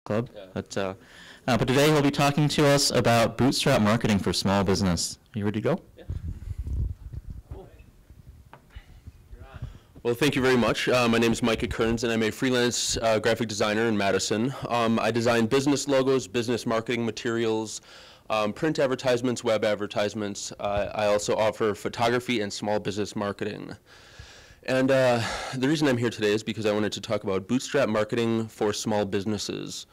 club. Yeah. But today he'll be talking to us about Bootstrap marketing for small business. Are you ready to go? Yeah. Cool. Well, thank you very much. My name is Micah Kearns, and I'm a freelance graphic designer in Madison. I design business logos, business marketing materials, print advertisements, web advertisements. I also offer photography and small business marketing. And the reason I'm here today is because I wanted to talk about Bootstrap marketing for small businesses.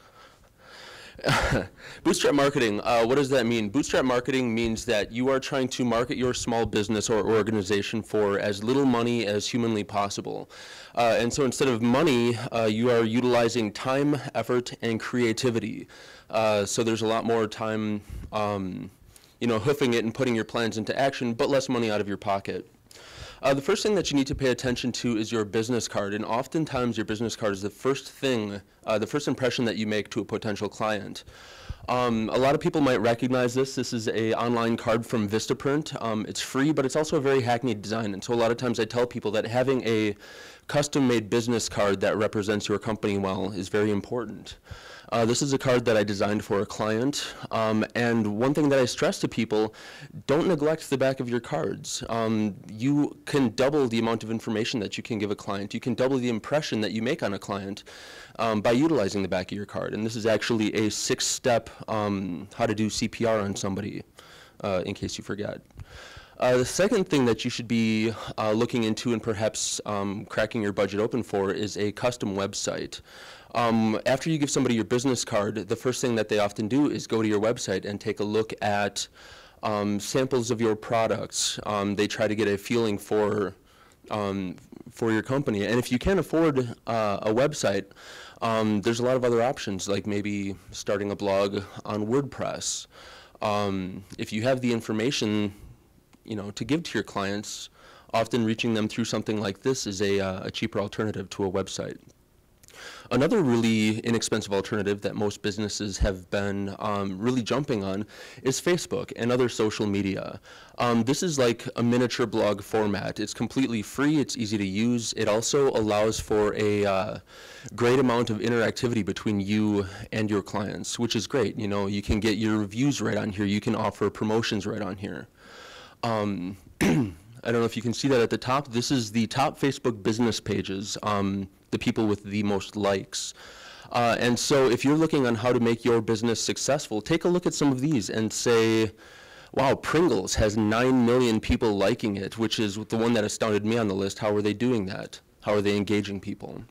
Bootstrap marketing, what does that mean? Bootstrap marketing means that you are trying to market your small business or organization for as little money as humanly possible. And so instead of money, you are utilizing time, effort, and creativity. So there's a lot more time, hoofing it and putting your plans into action, but less money out of your pocket. The first thing that you need to pay attention to is your business card, and oftentimes your business card is the first thing, the first impression that you make to a potential client. A lot of people might recognize this. This is an online card from Vistaprint. It's free, but it's also a very hackneyed design, and so a lot of times I tell people that having a custom-made business card that represents your company well is very important. This is a card that I designed for a client, and one thing that I stress to people, don't neglect the back of your cards. You can double the amount of information that you can give a client. You can double the impression that you make on a client by utilizing the back of your card. And this is actually a 6-step how to do CPR on somebody, in case you forget. The second thing that you should be looking into and perhaps cracking your budget open for is a custom website. After you give somebody your business card, the first thing that they often do is go to your website and take a look at samples of your products. They try to get a feeling for your company. And if you can't afford a website, there's a lot of other options, like maybe starting a blog on WordPress. If you have the information to give to your clients, often reaching them through something like this is a cheaper alternative to a website. Another really inexpensive alternative that most businesses have been really jumping on is Facebook and other social media. This is like a miniature blog format. It's completely free, it's easy to use. It also allows for a great amount of interactivity between you and your clients, which is great. You can get your reviews right on here. You can offer promotions right on here. I don't know if you can see that at the top. This is the top Facebook business pages, the people with the most likes. And so if you're looking on how to make your business successful, take a look at some of these and say, wow, Pringles has 9 million people liking it, which is the one that astounded me on the list. How are they doing that? How are they engaging people?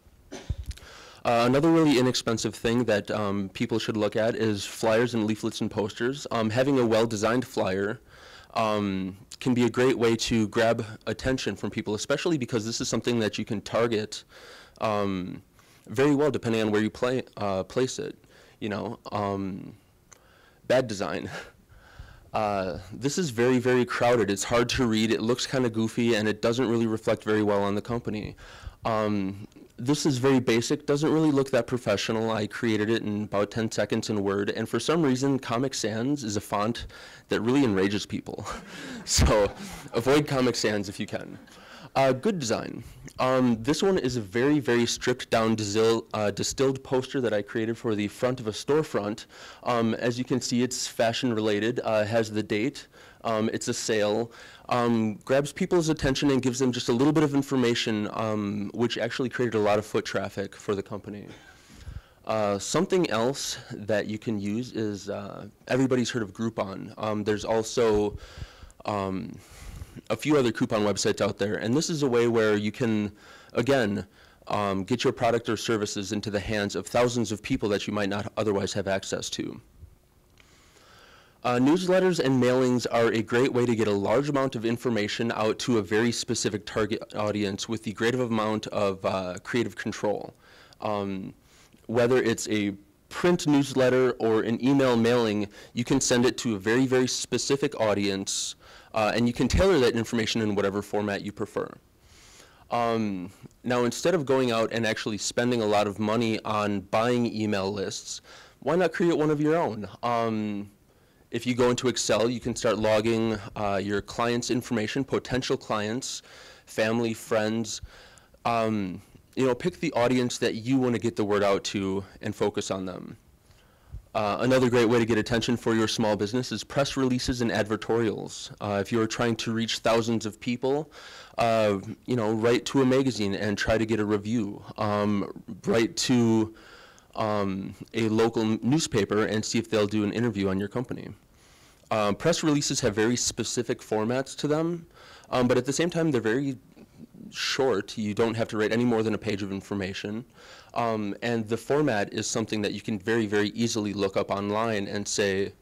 Another really inexpensive thing that people should look at is flyers and leaflets and posters. Having a well-designed flyer can be a great way to grab attention from people, especially because this is something that you can target very well depending on where you place it. Bad design. This is very, very crowded. It's hard to read. It looks kind of goofy, and it doesn't really reflect very well on the company. This is very basic, doesn't really look that professional. I created it in about 10 seconds in Word, and for some reason, Comic Sans is a font that really enrages people. So avoid Comic Sans if you can. Good design. This one is a very, very stripped down distilled poster that I created for the front of a storefront. As you can see, it's fashion related, has the date. It's a sale, grabs people's attention and gives them just a little bit of information, which actually created a lot of foot traffic for the company. Something else that you can use is, everybody's heard of Groupon. There's also a few other coupon websites out there, and this is a way where you can, again, get your product or services into the hands of thousands of people that you might not otherwise have access to. Newsletters and mailings are a great way to get a large amount of information out to a very specific target audience with the greatest amount of creative control. Whether it's a print newsletter or an email mailing, you can send it to a very, very specific audience, and you can tailor that information in whatever format you prefer. Now, instead of going out and actually spending a lot of money on buying email lists, why not create one of your own? If you go into Excel, you can start logging your clients' information, potential clients, family, friends. Pick the audience that you want to get the word out to and focus on them. Another great way to get attention for your small business is press releases and advertorials. If you're trying to reach thousands of people, write to a magazine and try to get a review. Write to a local newspaper and see if they'll do an interview on your company. Press releases have very specific formats to them, but at the same time, they're very short. You don't have to write any more than a page of information. And the format is something that you can very, very easily look up online and say,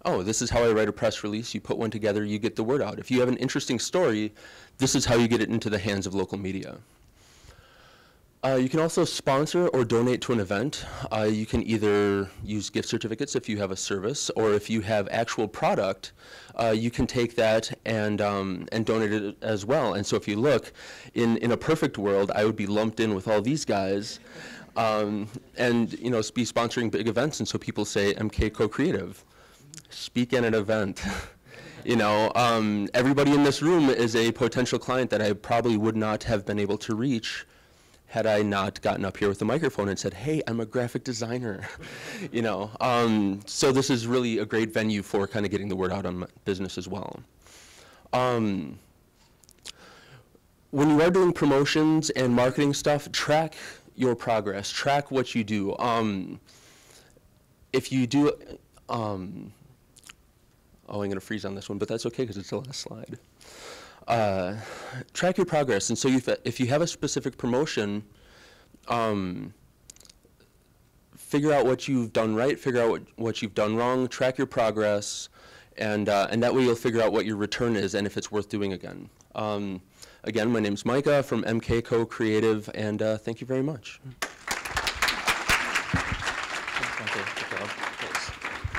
oh, this is how I write a press release. You put one together, you get the word out. If you have an interesting story, this is how you get it into the hands of local media. You can also sponsor or donate to an event. You can either use gift certificates if you have a service, or if you have actual product, you can take that and donate it as well. And so if you look, in a perfect world, I would be lumped in with all these guys and be sponsoring big events. And so people say, MK Co-Creative, speak at an event. Everybody in this room is a potential client that I probably would not have been able to reach had I not gotten up here with the microphone and said, hey, I'm a graphic designer. So this is really a great venue for kind of getting the word out on my business as well. When you are doing promotions and marketing stuff, track your progress, track what you do. If you do, I'm going to freeze on this one, but that's okay because it's the last slide. Track your progress, and so if you have a specific promotion, figure out what you've done right, figure out what you've done wrong, track your progress, and that way you'll figure out what your return is and if it's worth doing again. Again, my name's Micah from MK Co-Creative, and thank you very much.